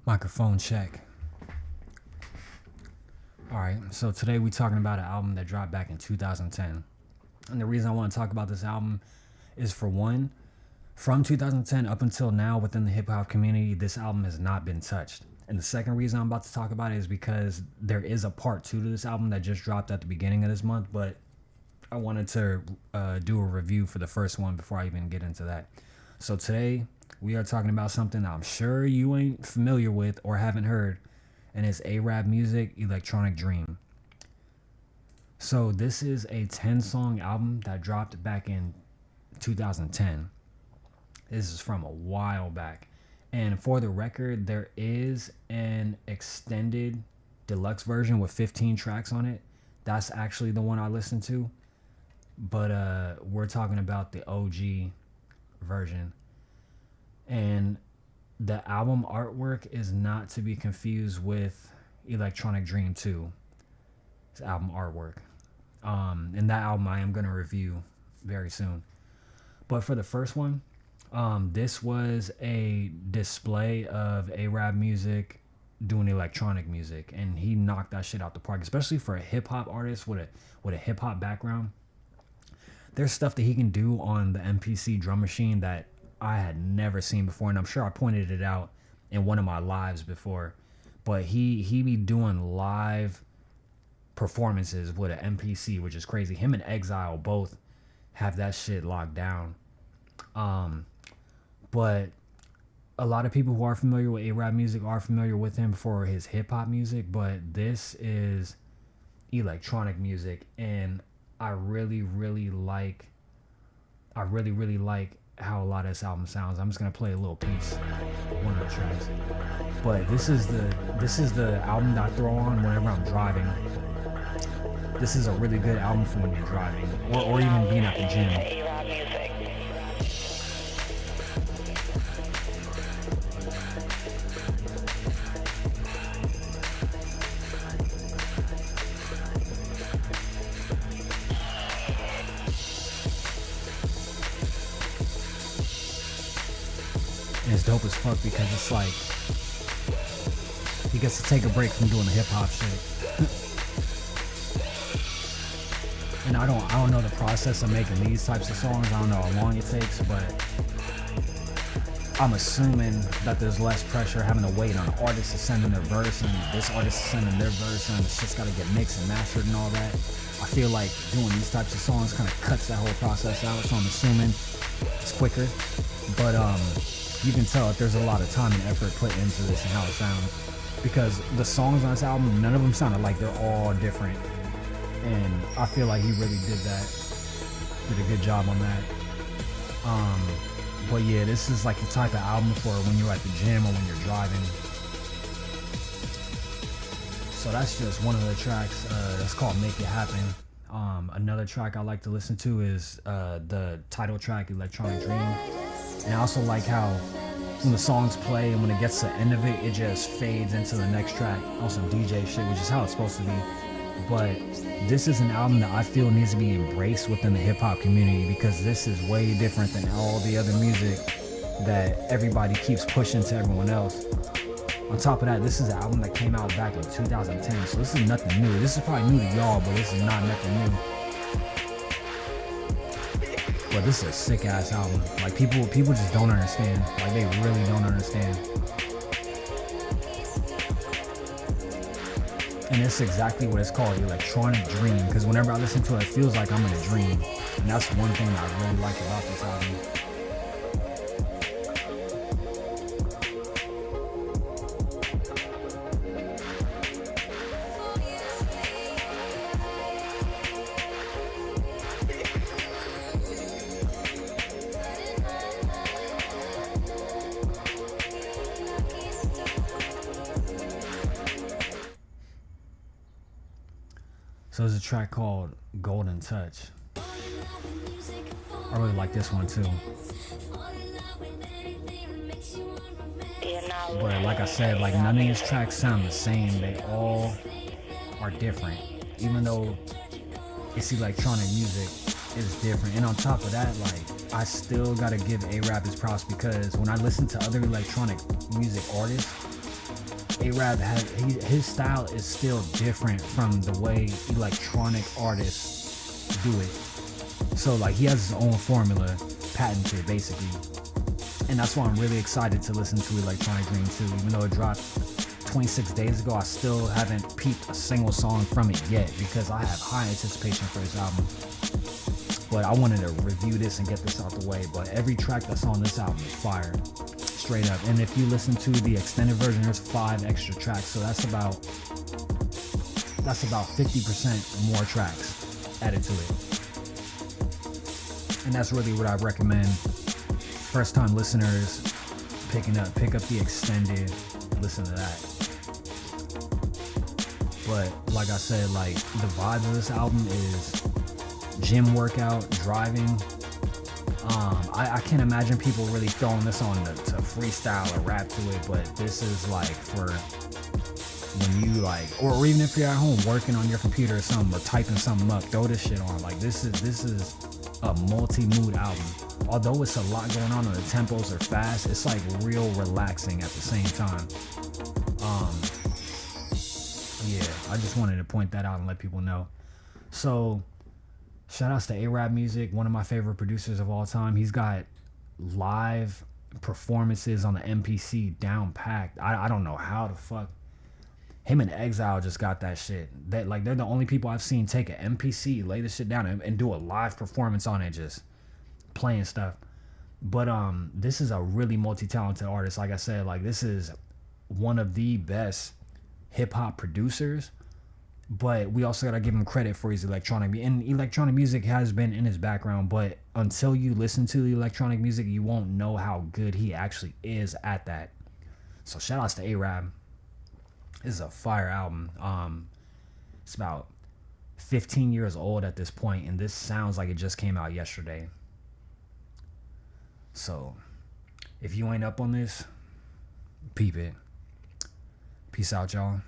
Microphone check. Alright, so today we're talking about an album that dropped back in 2010. And the reason I want to talk about this album is, for one, from 2010 up until now within the hip hop community, this album has not been touched. And the second reason I'm about to talk about it is because there is a part 2 to this album that just dropped at the beginning of this month, but I wanted to do a review for the first one before I even get into that. So today we are talking about something that I'm sure you ain't familiar with or haven't heard, and it's AraabMUZIK-Electronic Dream. So this is a 10-song album that dropped back in 2010. This is from a while back. And for the record, there is an extended deluxe version with 15 tracks on it. That's actually the one I listened to. But we're talking about the OG version. And the album artwork is not to be confused with Electronic Dream 2. It's album artwork. And that album I am going to review very soon. But for the first one, this was a display of AraabMUZIK doing electronic music, and he knocked that shit out the park, especially for a hip-hop artist with a hip-hop background. There's stuff that he can do on the MPC drum machine that I had never seen before, and I'm sure I pointed it out in one of my lives before. But he be doing live performances with an MPC, which is crazy. Him and Exile both have that shit locked down. But a lot of people who are familiar with AraabMUZIK are familiar with him for his hip-hop music, but this is electronic music, and I really like how a lot of this album sounds. I'm just gonna play a little piece, one of the tracks. But this is the album that I throw on whenever I'm driving. This is a really good album for when you're driving, or even being at the gym. And it's dope as fuck because it's like he gets to take a break from doing the hip hop shit. And I don't know the process of making these types of songs. I don't know how long it takes, but I'm assuming that there's less pressure having to wait on an artist to send in their verse and this artist to send in their verse, and it's just got to get mixed and mastered and all that. I feel like doing these types of songs kind of cuts that whole process out, so I'm assuming it's quicker. But you can tell that there's a lot of time and effort put into this and how it sounds, because the songs on this album, none of them sounded like they're all different, and I feel like he really did a good job on that. But yeah, this is like the type of album for when you're at the gym or when you're driving. So that's just one of the tracks. It's called Make It Happen. Another track I like to listen to is the title track, Electronic Dream. And I also like how when the songs play and when it gets to the end of it, it just fades into the next track on some DJ shit, which is how it's supposed to be. But this is an album that I feel needs to be embraced within the hip-hop community, because this is way different than all the other music that everybody keeps pushing to everyone else. On top of that, this is an album that came out back in 2010, so this is nothing new. This is probably new to y'all, but this is not nothing new. But this is a sick-ass album. Like, people just don't understand. Like, they really don't understand. And it's exactly what it's called, Electronic Dream, because whenever I listen to it, it feels like I'm in a dream. And that's one thing that I really like about this album. So there's a track called Golden Touch. I really like this one too. But like I said, like none of these tracks sound the same. They all are different. Even though it's electronic music, it's different. And on top of that, like I still gotta give A-Rap his props, because when I listen to other electronic music artists, Arab his style is still different from the way electronic artists do it. So like he has his own formula, patented basically, and that's why I'm really excited to listen to Electronic Dream 2. Even though it dropped 26 days ago, I still haven't peeped a single song from it yet because I have high anticipation for this album. But I wanted to review this and get this out the way. But every track that's on this album is fire, straight up. And if you listen to the extended version, there's 5 extra tracks, so that's about 50% more tracks added to it. And that's really what I recommend first time listeners pick up the extended, listen to that. But like I said, like the vibe of this album is gym workout, driving. I can't imagine people really throwing this on to freestyle or rap to it, but this is like for when you like, or even if you're at home working on your computer or something, or typing something up, throw this shit on. Like this is a multi-mood album. Although it's a lot going on and the tempos are fast, it's like real relaxing at the same time. Yeah, I just wanted to point that out and let people know. So shout outs to AraabMUZIK, one of my favorite producers of all time. He's got live performances on the MPC down packed. I don't know how the fuck him and Exile just got that shit. That like they're the only people I've seen take an MPC, lay the shit down, and do a live performance on it, just playing stuff. But this is a really multi-talented artist. Like I said, like this is one of the best hip-hop producers. But we also gotta give him credit for his electronic, and electronic music has been in his background, but until you listen to the electronic music, you won't know how good he actually is at that. So shout outs to Arab. This is a fire album. It's about 15 years old at this point, and this sounds like it just came out yesterday. So if you ain't up on this, peep it. Peace out, y'all.